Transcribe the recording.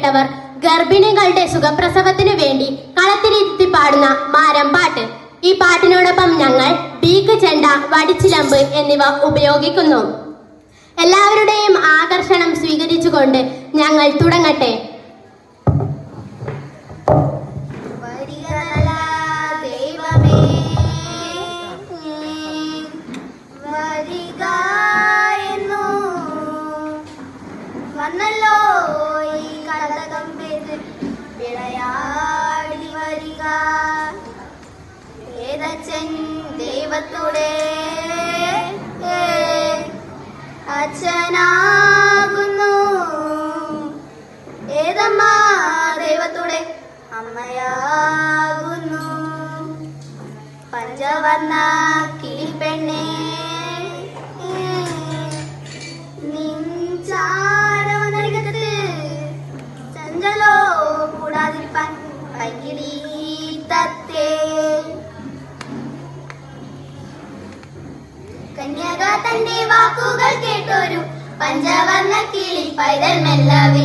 പ്രിയപ്പെട്ടവർ, ഗർഭിണികളുടെ സുഖപ്രസവത്തിനു വേണ്ടി കളത്തിലിരുത്തി പാടുന്ന മാരം പാട്ട്. ഈ പാട്ടിനോടൊപ്പം ഞങ്ങൾ ബീക്ക്, ചെണ്ട, വടിച്ചിലമ്പ് എന്നിവ ഉപയോഗിക്കുന്നു. എല്ലാവരുടെയും ആകർഷണം സ്വീകരിച്ചുകൊണ്ട് ഞങ്ങൾ തുടങ്ങട്ടെ. വന്നല്ലോ ഈ കടകം പേര് വിളയാടി വരിക, ഏതച്ഛൻ ദൈവത്തോടെ അച്ഛനാകുന്നു, ഏതമ്മ ദൈവത്തോടെ അമ്മയാകുന്നു. പഞ്ചവർണ്ണ കിളിപ്പെണ്ണേ ചഞ്ചലോ കൂടാതിരിപ്പാൻ പൈകിളി തത്തേ. കന്യക തന്റെ വാക്കുകൾ കേട്ടോരു പഞ്ചവർണ്ണ കിളി പൈതൽ മെല്ലവേ